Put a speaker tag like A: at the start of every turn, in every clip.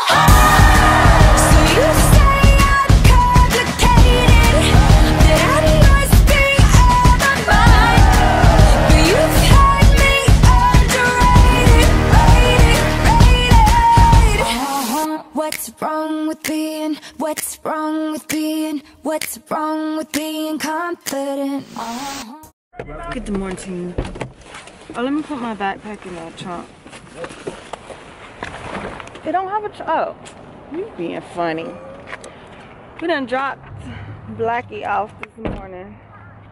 A: So you say I'm complicated, that I must be out of my mind. But you've had me underrated, rated. What's wrong with being? What's wrong with being? What's wrong with being confident?
B: Good morning. Oh, let me put my backpack in the trunk. It don't have a trunk. Oh, you being funny. We done dropped Blackie off this morning,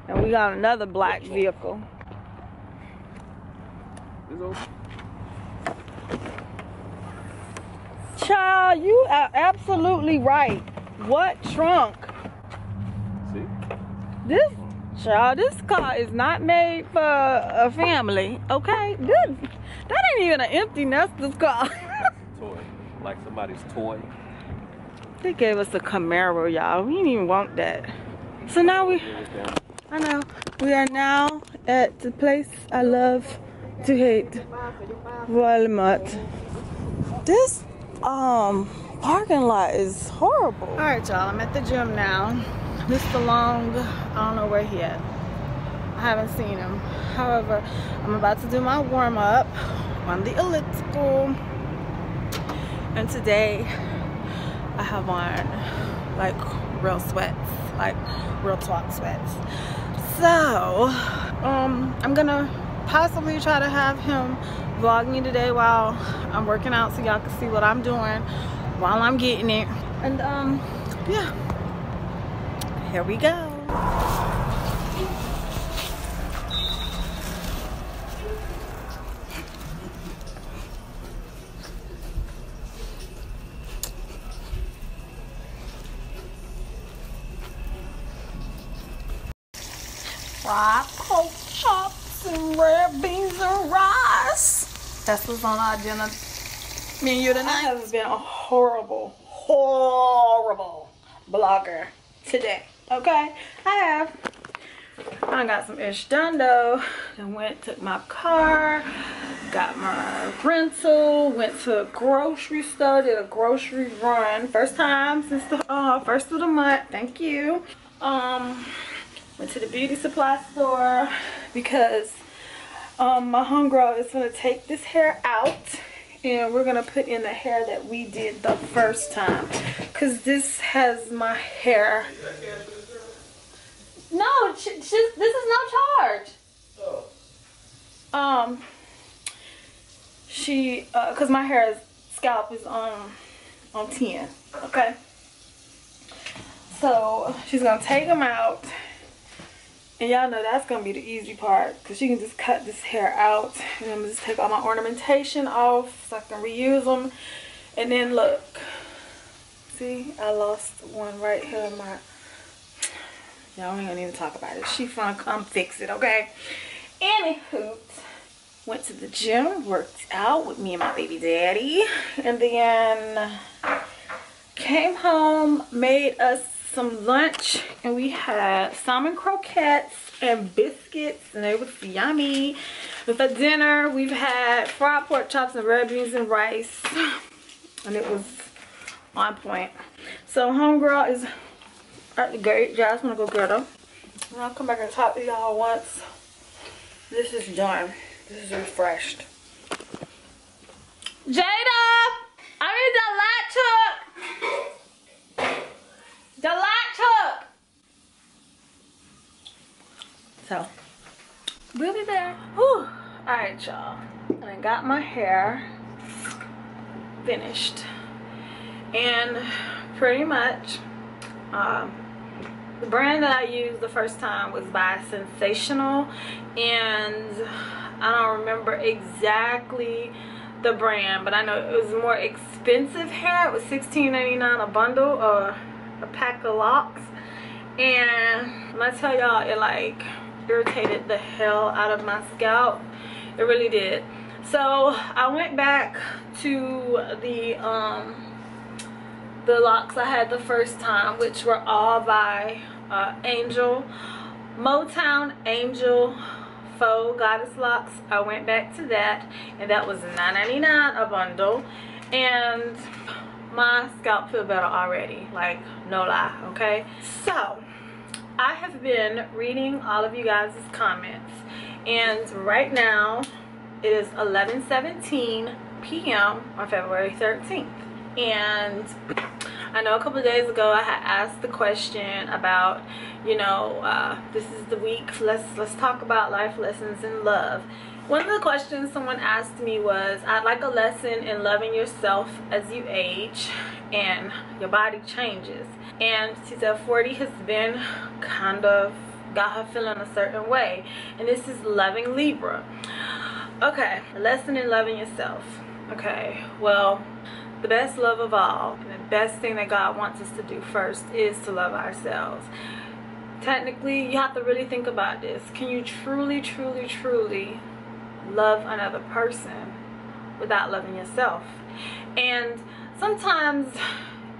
B: and we got another black vehicle. Child, you are absolutely right. What trunk?
C: See?
B: This, child, this car is not made for a family, okay? That ain't even an empty nesters car.
C: Toy. Like somebody's toy.
B: They gave us a Camaro, y'all. We didn't even want that. So now I know, we are now at the place I love to hate, Walmart. This parking lot is horrible. All right, y'all, I'm at the gym now. Mr. Long, I don't know where he at. I haven't seen him. However, I'm about to do my warm-up on the elliptical. And today, I have on like real sweats, like real twat sweats. So, I'm gonna possibly try to have him vlog me today while I'm working out so y'all can see what I'm doing while I'm getting it. And yeah, here we go. Fried pork chops and red beans and rice. That's what's on our dinner menu tonight. I have been a horrible blogger today. Okay, I got some ish done though. Then took my car, got my rental, went to a grocery store, did a grocery run. First time since the first of the month. Thank you. Went to the beauty supply store because my homegirl is gonna take this hair out and we're gonna put in the hair that we did the first time, because this has my hair. No, this is no charge. Cause my scalp is on 10. Okay. So she's gonna take them out. And y'all know that's gonna be the easy part, because you can just cut this hair out and I'm gonna just take all my ornamentation off so I can reuse them. And then look, see, I lost one right here in my, y'all ain't gonna even talk about it. She finna come fix it, okay? Anywho, went to the gym, worked out with me and my baby daddy, and then came home, made us some lunch, and we had salmon croquettes and biscuits, and it was yummy. With the dinner, we've had fried pork chops and red beans and rice, and it was on point. So homegirl is at the gate. Jasmine, wanna go get her, and I'll come back and talk to y'all once this is done. This is refreshed. Jada, I'm in the light truck. The light truck. So we'll be there. Whew. Alright, y'all, I got my hair finished, and pretty much the brand that I used the first time was by Sensational, and I don't remember exactly the brand, but I know it was more expensive hair. It was $16.99 a bundle, a pack of locks, and when I tell y'all, it like irritated the hell out of my scalp. It really did. So I went back to the locks I had the first time, which were all by Angel, Motown Angel Faux Goddess Locks. I went back to that, and that was $9.99 a bundle. And my scalp feel better already, like no lie. Okay, so I have been reading all of you guys' comments, and right now it is 11:17 p.m. on February 13th. And I know a couple of days ago I had asked the question about, you know, this is the week, let's talk about life lessons in love. One of the questions someone asked me was, I'd like a lesson in loving yourself as you age and your body changes. And she said 40 has been kind of got her feeling a certain way, and this is loving Libra. Okay, a lesson in loving yourself. Okay, well, the best love of all, and the best thing that God wants us to do first is to love ourselves. Technically, you have to really think about this. Can you truly, truly, truly love another person without loving yourself? And sometimes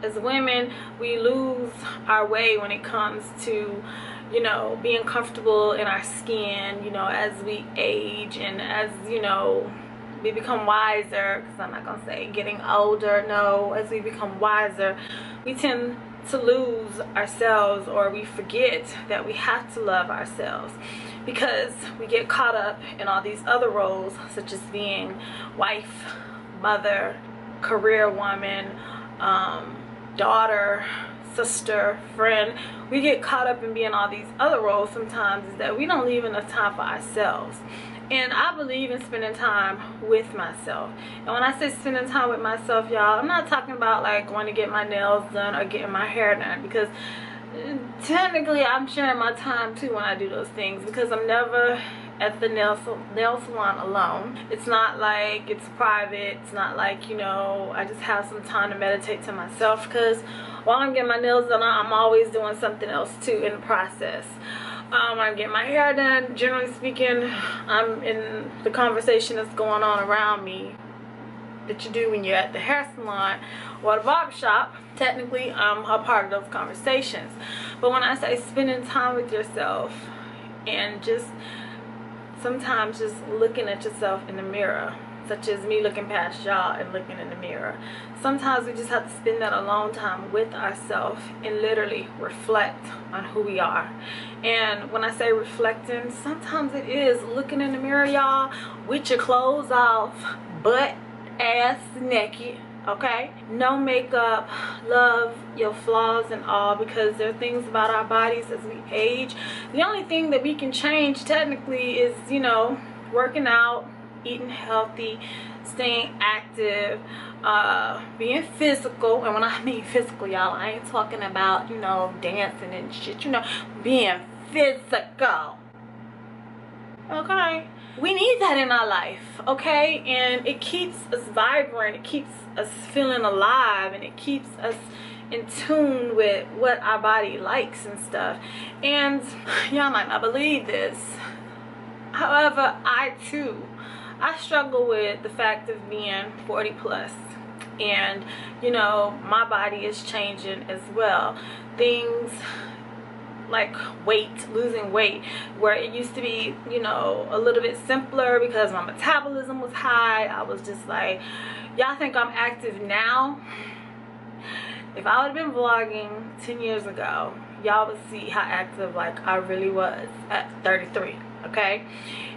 B: as women, we lose our way when it comes to, you know, being comfortable in our skin, you know, as we age and as, you know, we become wiser, because I'm not going to say getting older, no, as we become wiser, we tend to lose ourselves, or we forget that we have to love ourselves, because we get caught up in all these other roles, such as being wife, mother, career woman, daughter, sister, friend. We get caught up in being all these other roles sometimes, is that we don't leave enough time for ourselves. And I believe in spending time with myself. And when I say spending time with myself, y'all, I'm not talking about like going to get my nails done or getting my hair done, because technically I'm sharing my time too when I do those things, because I'm never at the nail salon alone. It's not like it's private. It's not like, you know, I just have some time to meditate to myself, because while I'm getting my nails done, I'm always doing something else too in the process. I'm getting my hair done. Generally speaking, I'm in the conversation that's going on around me that you do when you're at the hair salon or the barber shop. Technically, I'm a part of those conversations. But when I say spending time with yourself, and just sometimes just looking at yourself in the mirror, such as me looking past y'all and looking in the mirror, sometimes we just have to spend that alone time with ourselves and literally reflect on who we are. And when I say reflecting, sometimes it is looking in the mirror, y'all, with your clothes off, butt ass naked, okay, no makeup, love your flaws and all, because there are things about our bodies as we age. The only thing that we can change technically is, you know, working out, eating healthy, staying active, being physical. And when I mean physical, y'all, I ain't talking about, you know, dancing and shit, you know, being physical. Okay, we need that in our life, okay? And it keeps us vibrant, it keeps us feeling alive, and it keeps us in tune with what our body likes and stuff. And y'all might not believe this, however, I struggle with the fact of being 40 plus, and you know, my body is changing as well. Things like losing weight, where it used to be, you know, a little bit simpler because my metabolism was high. I was just like, y'all think I'm active now? If I would have been vlogging 10 years ago, y'all would see how active like I really was at 33, okay?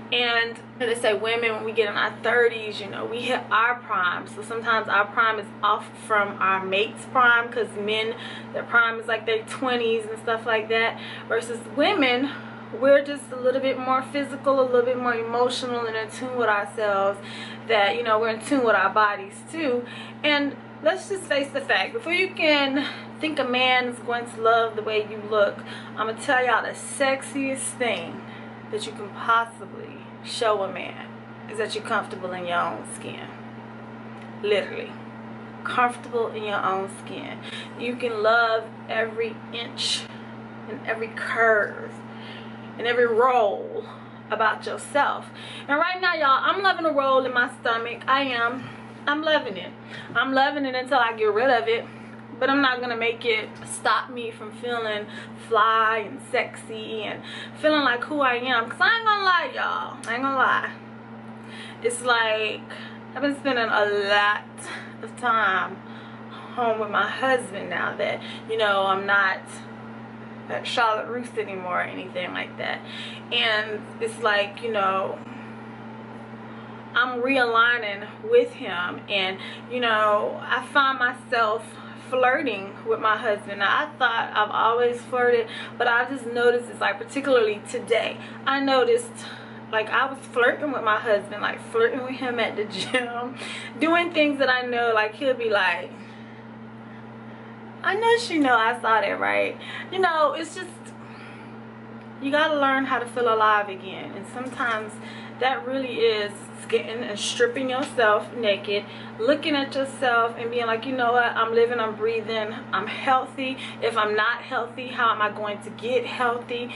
B: And they say women, when we get in our 30s, you know, we hit our prime. So sometimes our prime is off from our mate's prime, because men, their prime is like their 20s and stuff like that. Versus women, we're just a little bit more physical, a little bit more emotional, and in tune with ourselves. That, you know, we're in tune with our bodies too. And let's just face the fact, before you can think a man is going to love the way you look, I'm gonna tell y'all the sexiest thing that you can possibly show a man is that you're comfortable in your own skin. Literally comfortable in your own skin. You can love every inch and every curve and every roll about yourself. And right now, y'all, I'm loving a roll in my stomach. I'm loving it. I'm loving it until I get rid of it. But I'm not gonna make it stop me from feeling fly and sexy and feeling like who I am. Because I ain't gonna lie, y'all. I ain't gonna lie. It's like I've been spending a lot of time home with my husband now that, you know, I'm not at Charlotte Russe anymore or anything like that. And it's like, you know, I'm realigning with him, and you know, I find myself flirting with my husband. Now, I thought I've always flirted, but I just noticed it's like, particularly today, I noticed like I was flirting with my husband, like flirting with him at the gym, doing things that I know, like he'll be like, I know she know I saw that, right? You know, it's just, you gotta learn how to feel alive again. And sometimes that really is getting and stripping yourself naked, looking at yourself and being like, you know what, I'm living, I'm breathing, I'm healthy. If I'm not healthy, how am I going to get healthy?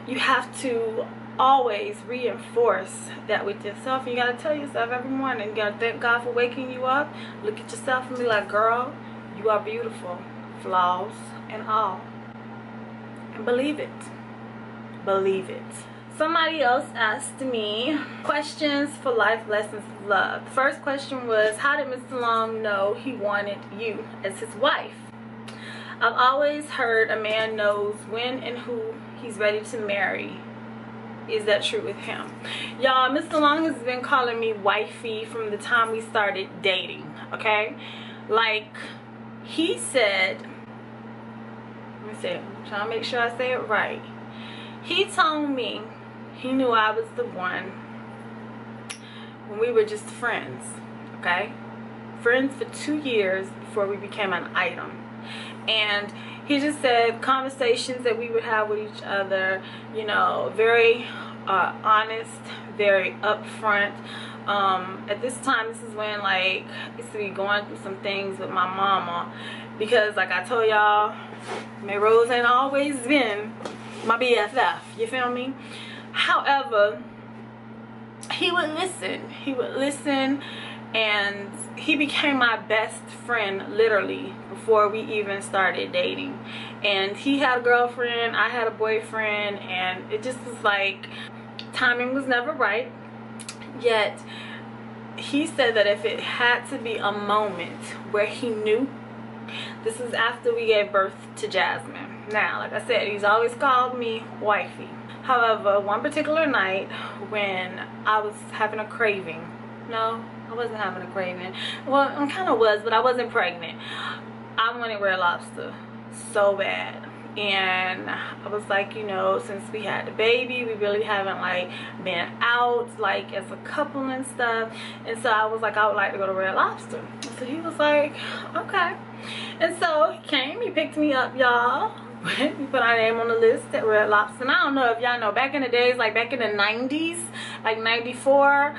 B: You have to always reinforce that with yourself. You gotta tell yourself every morning, you gotta thank God for waking you up, look at yourself and be like, girl, you are beautiful, flaws and all, and believe it. Believe it. Somebody else asked me questions for life lessons of love. The first question was, how did Mr. Long know he wanted you as his wife? I've always heard a man knows when and who he's ready to marry. Is that true with him? Y'all, Mr. Long has been calling me wifey from the time we started dating, okay? Like, he said, let me see, I'm trying to make sure I say it right. He told me he knew I was the one when we were just friends, okay? Friends for 2 years before we became an item. And he just said conversations that we would have with each other, you know, very honest, very upfront. At this time, this is when, like, I used to be going through some things with my mama, because like I told y'all, May Rose ain't always been my BFF, you feel me? However, he would listen, and he became my best friend literally before we even started dating. And he had a girlfriend, I had a boyfriend, and it just was like, timing was never right. Yet he said that if it had to be a moment where he knew, this is after we gave birth to Jasmine. Now, like I said, he's always called me wifey. However, one particular night when I was having a craving, no, I wasn't having a craving. Well, I kind of was, but I wasn't pregnant. I wanted Red Lobster so bad. And I was like, you know, since we had the baby, we really haven't like been out like as a couple and stuff. And so I was like, I would like to go to Red Lobster. So he was like, okay. And so he came, he picked me up, y'all. We put our name on the list at Red Lobster. And I don't know if y'all know, back in the days, like back in the 90s, like 94,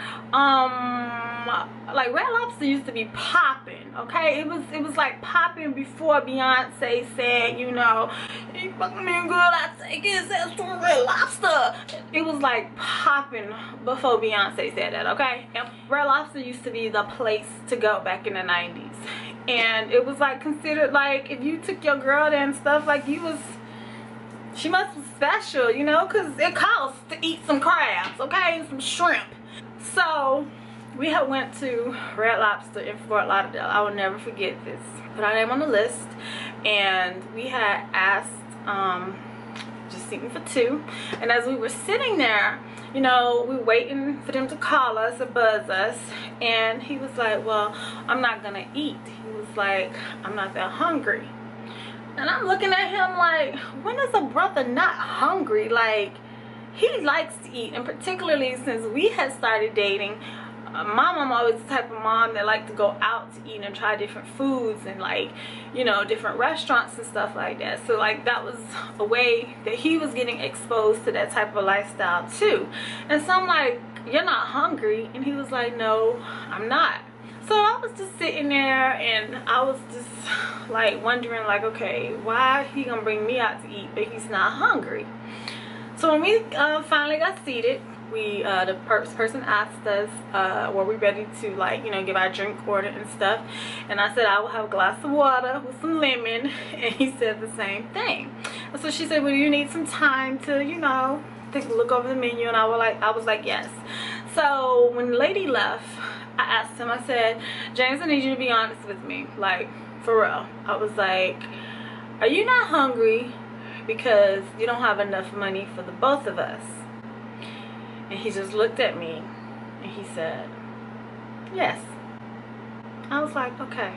B: like Red Lobster used to be popping, okay? It was like popping before Beyonce said, you know, you fucking me good, I take his ass to Red Lobster. It was like popping before Beyonce said that, okay? And Red Lobster used to be the place to go back in the 90s. And it was like considered, like, if you took your girl there and stuff, like she must be special, you know, because it costs to eat some crabs, okay, and some shrimp. So we had went to Red Lobster in Fort Lauderdale. I will never forget this. Put our name on the list, and we had asked just seating for 2. And as we were sitting there, you know, we waiting for them to call us or buzz us, and he was like, well, I'm not gonna eat. He was like, I'm not that hungry. And I'm looking at him like, when is a brother not hungry? Like, he likes to eat. And particularly since we had started dating, my mom was the type of mom that liked to go out to eat and try different foods and, like, you know, different restaurants and stuff like that. So like that was a way that he was getting exposed to that type of lifestyle too. And so I'm like, you're not hungry? And he was like, no, I'm not. So I was just sitting there, and I was just like wondering, like, okay, why he gonna bring me out to eat but he's not hungry? So when we finally got seated, we the person asked us were we ready to, like, you know, give our drink order and stuff, and I said I will have a glass of water with some lemon, and he said the same thing. And so she said, well, you need some time to, you know, take a look over the menu, and I was like yes. So when the lady left, I asked him, I said, James, I need you to be honest with me. Like, For real. I was like, are you not hungry because you don't have enough money for the both of us? And he just looked at me and he said, yes. I was like, okay.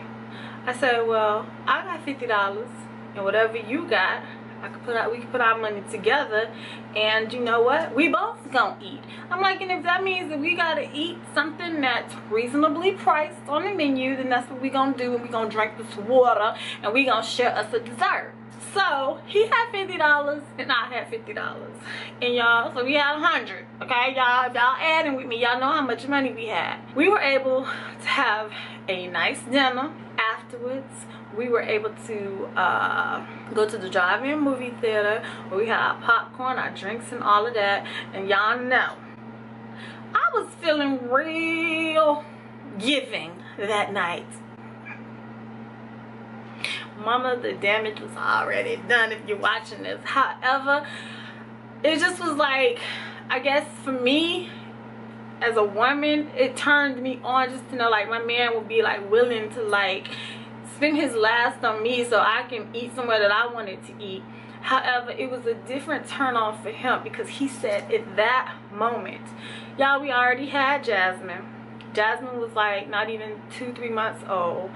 B: I said, well, I got $50 and whatever you got, we can put our money together, and you know what, we both gonna eat. I'm like, and if that means that we gotta eat something that's reasonably priced on the menu, then that's what we gonna do, and we gonna drink this water and we gonna share us a dessert. So he had $50 and I had $50, and y'all, so we had 100. Okay, y'all, if y'all adding with me, y'all know how much money we had. We were able to have a nice dinner. Afterwards, we were able to go to the drive-in movie theater where we had our popcorn, our drinks, and all of that. And y'all know, I was feeling real giving that night. Mama, the damage was already done if you're watching this. However, it just was like, I guess for me, as a woman, it turned me on just to know, like, my man would be like willing to like spend his last on me so I can eat somewhere that I wanted to eat. However, it was a different turn on for him because he said at that moment, y'all, we already had Jasmine. Jasmine was like not even 2-3 months old,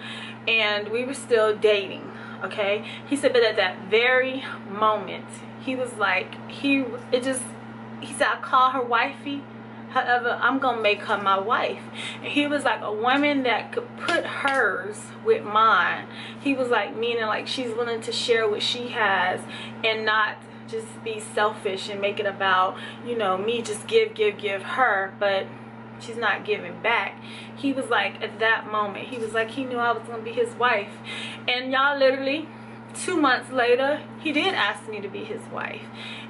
B: and we were still dating. Okay, he said, but at that very moment, he was like, he said, I call her wifey. However, I'm gonna make her my wife. And he was like, a woman that could put hers with mine. He was like, meaning like she's willing to share what she has and not just be selfish and make it about, you know, me just give her, but she's not giving back. He was like, at that moment, he was like, he knew I was gonna be his wife. And y'all, literally 2 months later, he did ask me to be his wife.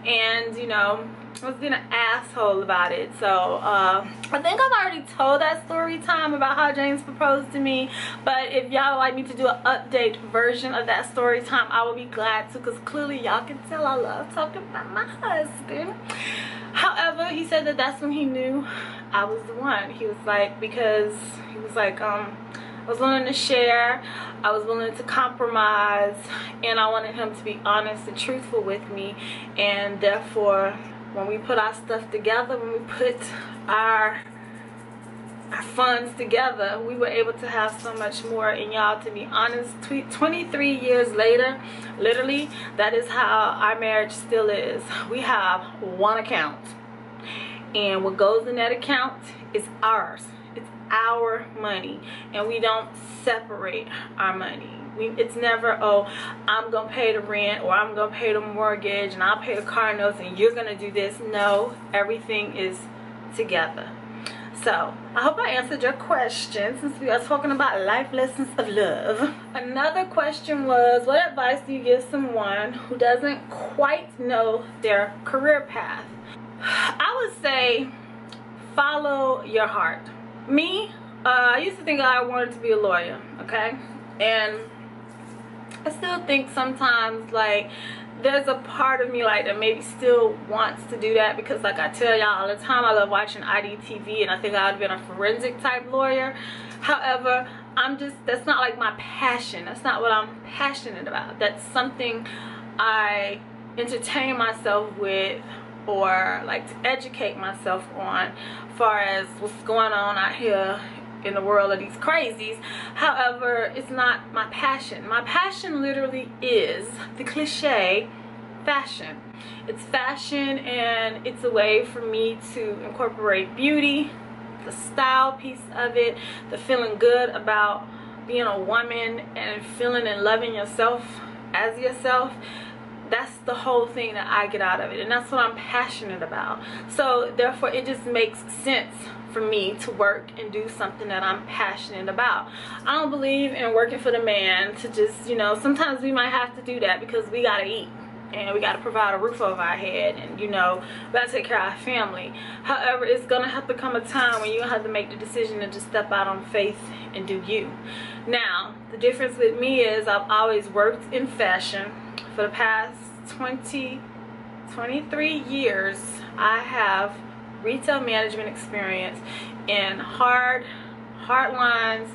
B: And you know, I was being an asshole about it. So I think I've already told that story time about how James proposed to me, but if y'all would like me to do an update version of that story time, I will be glad to, because clearly y'all can tell I love talking about my husband. However, he said that that's when he knew I was the one. He was like, because he was like, I was willing to share, I was willing to compromise, and I wanted him to be honest and truthful with me. And therefore, when we put our stuff together, when we put our funds together, we were able to have so much more. And y'all, to be honest, 23 years later, literally, that is how our marriage still is. We have one account, and what goes in that account is ours. It's our money, and we don't separate our money. It's never, oh, I'm gonna pay the rent, or I'm gonna pay the mortgage, and I'll pay the car notes, and you're gonna do this. No, everything is together. So I hope I answered your question, since we are talking about life lessons of love. Another question was, what advice do you give someone who doesn't quite know their career path? I would say, follow your heart. Me, I used to think I wanted to be a lawyer, okay? And I still think sometimes, like, there's a part of me like that maybe still wants to do that, because like I tell y'all all the time, I love watching IDTV, and I think I would have been a forensic type lawyer. However, that's not like my passion. That's not what I'm passionate about. That's something I entertain myself with, or like to educate myself on, as far as what's going on out here in the world of these crazies. However, it's not my passion. My passion literally is the cliche fashion. It's fashion, and it's a way for me to incorporate beauty, the style piece of it, the feeling good about being a woman, and feeling and loving yourself as yourself. That's the whole thing that I get out of it, and that's what I'm passionate about. So therefore, it just makes sense for me to work and do something that I'm passionate about. I don't believe in working for the man to just, you know, sometimes we might have to do that because we gotta eat, and we gotta provide a roof over our head, and you know, we gotta take care of our family. However, it's gonna have to come a time when you have to make the decision to just step out on faith and do you. Now, the difference with me is I've always worked in fashion. For the past 23 years, I have retail management experience in hard lines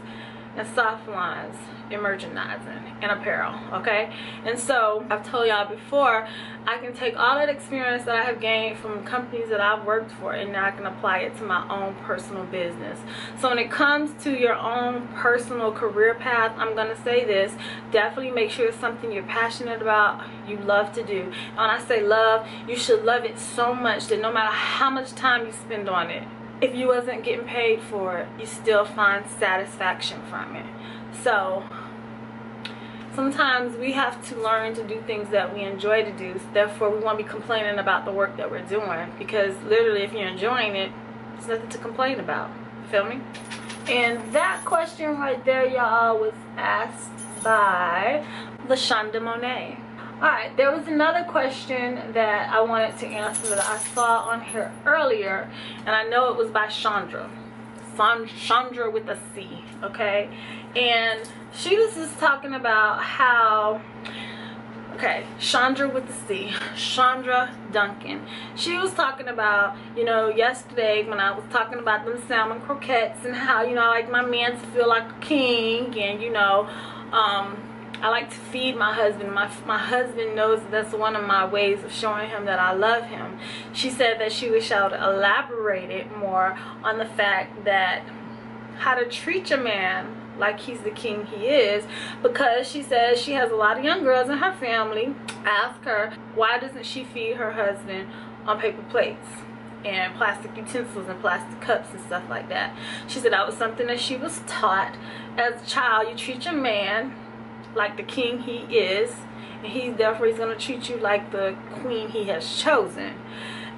B: and soft lines. in merchandising and apparel, okay? And so I've told y'all before, I can take all that experience that I have gained from companies that I've worked for, and now I can apply it to my own personal business. So when it comes to your own personal career path, I'm gonna say this: definitely make sure it's something you're passionate about, you love to do. And when I say love, you should love it so much that no matter how much time you spend on it, if you wasn't getting paid for it, you still find satisfaction from it. So sometimes we have to learn to do things that we enjoy to do. Therefore, we won't be complaining about the work that we're doing, because literally if you're enjoying it, there's nothing to complain about. You feel me? And that question right there, y'all, was asked by LaShonda Monet. Alright, there was another question that I wanted to answer that I saw on here earlier, and I know it was by Chandra. Chandra with a C, okay? And she was just talking about how, okay, Chandra with the C, Chandra Duncan. She was talking about, you know, yesterday when I was talking about them salmon croquettes and how, you know, I like my man to feel like a king, and, you know, I like to feed my husband. My husband knows that's one of my ways of showing him that I love him. She said that she wish I would elaborate it more on the fact that how to treat your man like he's the king he is, because she says she has a lot of young girls in her family. Ask her, why doesn't she feed her husband on paper plates and plastic utensils and plastic cups and stuff like that? She said that was something that she was taught as a child. You treat your man like the king he is, and therefore he's going to treat you like the queen he has chosen.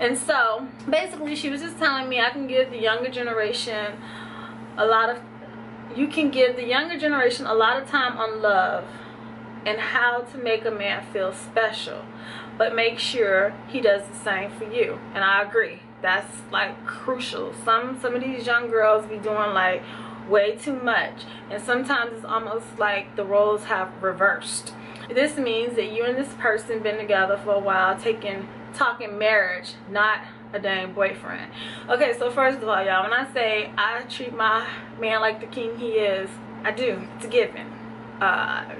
B: And so basically she was just telling me I can give the younger generation a lot of time on love and how to make a man feel special, but make sure he does the same for you. And I agree, that's like crucial. Some of these young girls be doing like way too much, and sometimes it's almost like the roles have reversed. This means that you and this person been together for a while, talking marriage, not a dang boyfriend. Okay, so first of all, y'all, when I say I treat my man like the king he is, I do. It's a given.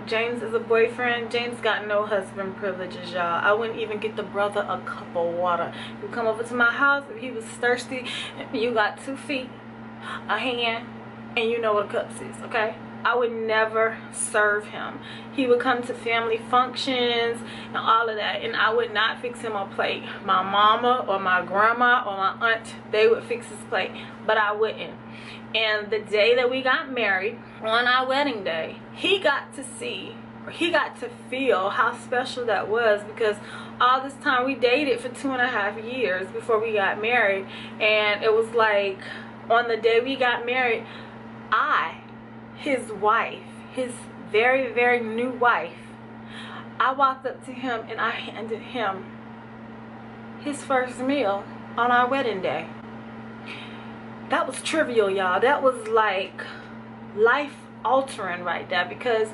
B: James is a boyfriend. James got no husband privileges, y'all. I wouldn't even get the brother a cup of water. You come over to my house if he was thirsty, you got 2 feet, a hand, and you know what a cup is, okay? I would never serve him. He would come to family functions and all of that, and I would not fix him a plate. My mama or my grandma or my aunt, they would fix his plate, but I wouldn't. And the day that we got married, on our wedding day, he got to see, or he got to feel how special that was, because all this time we dated for 2.5 years before we got married. And it was like on the day we got married, his wife, his very, very new wife, I walked up to him and I handed him his first meal on our wedding day. That was trivial, y'all. That was like life altering right there, because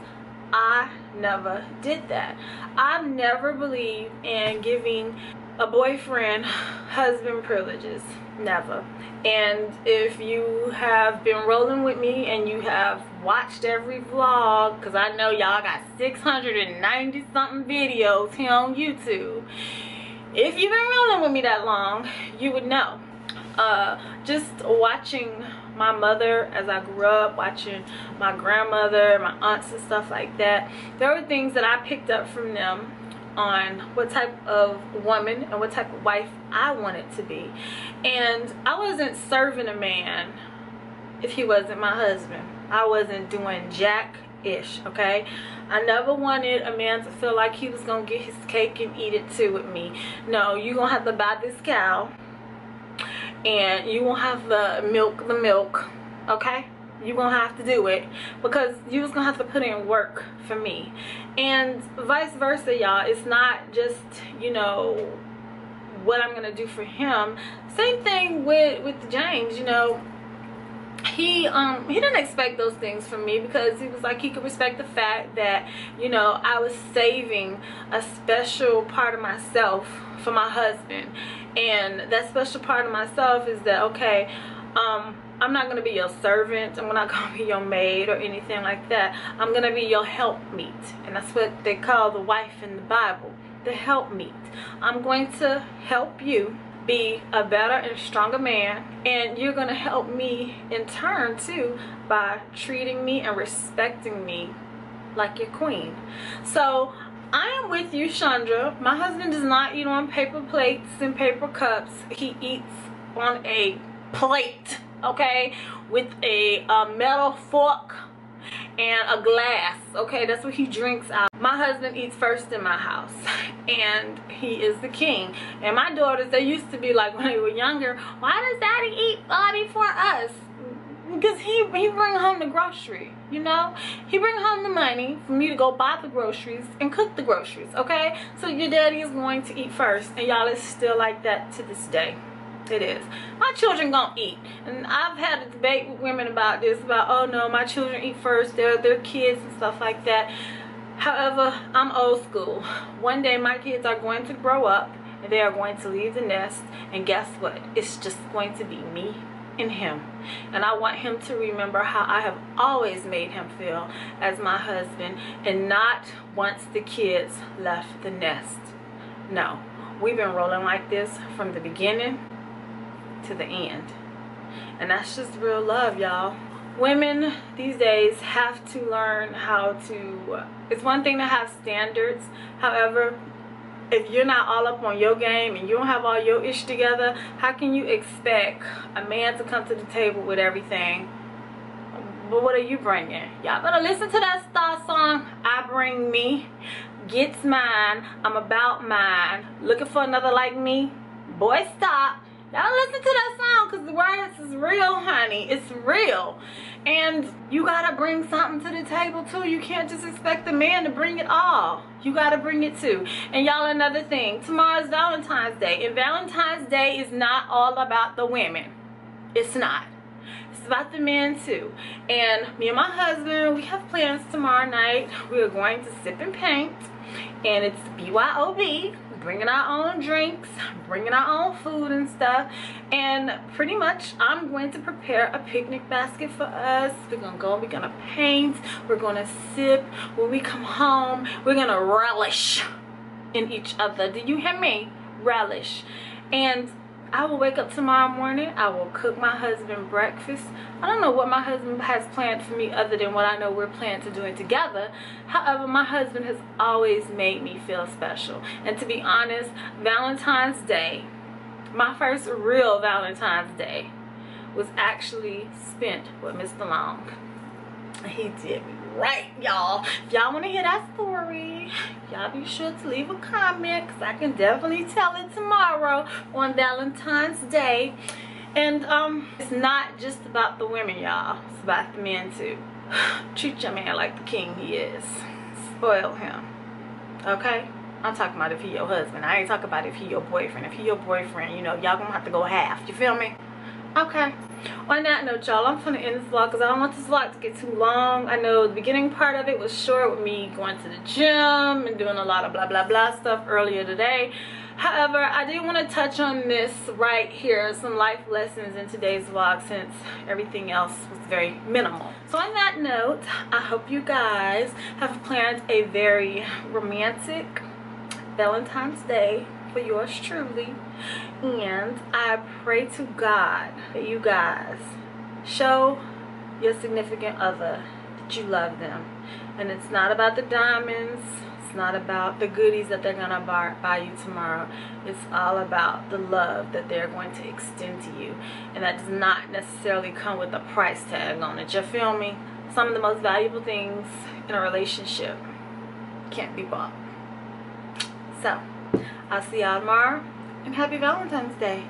B: I never did that. I never believed in giving a boyfriend husband privileges. Never. And if you have been rolling with me and you have watched every vlog, because I know y'all got 690 something videos here on YouTube, if you've been rolling with me that long, you would know. Just watching my mother as I grew up, watching my grandmother, my aunts and stuff like that, there were things that I picked up from them on what type of woman and what type of wife I wanted to be. And I wasn't serving a man if he wasn't my husband. I wasn't doing jack-ish, okay? I never wanted a man to feel like he was gonna get his cake and eat it too with me. No, you gonna have to buy this cow and you gonna have to milk the milk, okay? You're gonna have to do it, because you was gonna have to put in work for me. And vice versa, y'all. It's not just, you know, what I'm gonna do for him. Same thing with James, you know. He didn't expect those things from me, because he was like, he could respect the fact that, you know, I was saving a special part of myself for my husband. And that special part of myself is that, okay, I'm not gonna be your servant. I'm not gonna be your maid or anything like that. I'm gonna be your helpmeet, and that's what they call the wife in the Bible, the helpmeet. I'm going to help you be a better and stronger man, and you're gonna help me in turn too by treating me and respecting me like your queen. So I am with you, Chandra. My husband does not eat on paper plates and paper cups. He eats on a plate, okay, with a metal fork and a glass, okay? That's what he drinks out. My husband eats first in my house, and he is the king. And my daughters, they used to be like, when they were younger, why does daddy eat before us? Because he bring home the grocery, you know? He bring home the money for me to go buy the groceries and cook the groceries, okay? So your daddy is going to eat first, and y'all, it's still like that to this day. It is. My children gonna eat, and I've had a debate with women about this, about, oh no, my children eat first, they're kids and stuff like that. However, I'm old school. One day my kids are going to grow up, and they are going to leave the nest, and guess what? It's just going to be me and him, and I want him to remember how I have always made him feel as my husband, and not once the kids left the nest. No, we've been rolling like this from the beginning to the end, and that's just real love, y'all. Women these days have to learn how to, it's one thing to have standards, however, if you're not all up on your game and you don't have all your ish together, how can you expect a man to come to the table with everything? But what are you bringing? Y'all better listen to that Star song, I Bring Me, Gets Mine, I'm About Mine, Looking for Another Like Me. Boy, stop. Y'all listen to that song, because the words is real, honey. It's real. And you gotta bring something to the table too. You can't just expect the man to bring it all. You gotta bring it too. And y'all, another thing, tomorrow's Valentine's Day, and Valentine's Day is not all about the women. It's not. It's about the men too. And me and my husband, we have plans tomorrow night. We are going to sip and paint, and it's BYOB. Bringing our own drinks, bringing our own food and stuff, and pretty much I'm going to prepare a picnic basket for us. We're gonna go, we're gonna paint, we're gonna sip. When we come home, we're gonna relish in each other. Do you hear me? Relish. And I will wake up tomorrow morning, I will cook my husband breakfast. I don't know what my husband has planned for me other than what I know we're planning to do it together. However, my husband has always made me feel special. And to be honest, Valentine's Day, my first real Valentine's Day, was actually spent with Mr. Long. He did me right, y'all. If y'all want to hear that story, y'all be sure to leave a comment, because I can definitely tell it tomorrow on Valentine's Day. And it's not just about the women, y'all. It's about the men too. Treat your man like the king he is. Spoil him. Okay? I'm talking about if he your husband. I ain't talking about if he your boyfriend. If he your boyfriend, you know, y'all gonna have to go half. You feel me? Okay. On that note, y'all, I'm gonna end this vlog because I don't want this vlog to get too long. I know the beginning part of it was short with me going to the gym and doing a lot of blah blah blah stuff earlier today. However, I did want to touch on this right here, some life lessons in today's vlog, since everything else was very minimal. So on that note, I hope you guys have planned a very romantic Valentine's Day for yours truly, and I pray to God that you guys show your significant other that you love them. And it's not about the diamonds, it's not about the goodies that they're gonna buy you tomorrow. It's all about the love that they're going to extend to you, and that does not necessarily come with a price tag on it. You feel me? Some of the most valuable things in a relationship can't be bought. So I'll see y'all tomorrow, and happy Valentine's Day.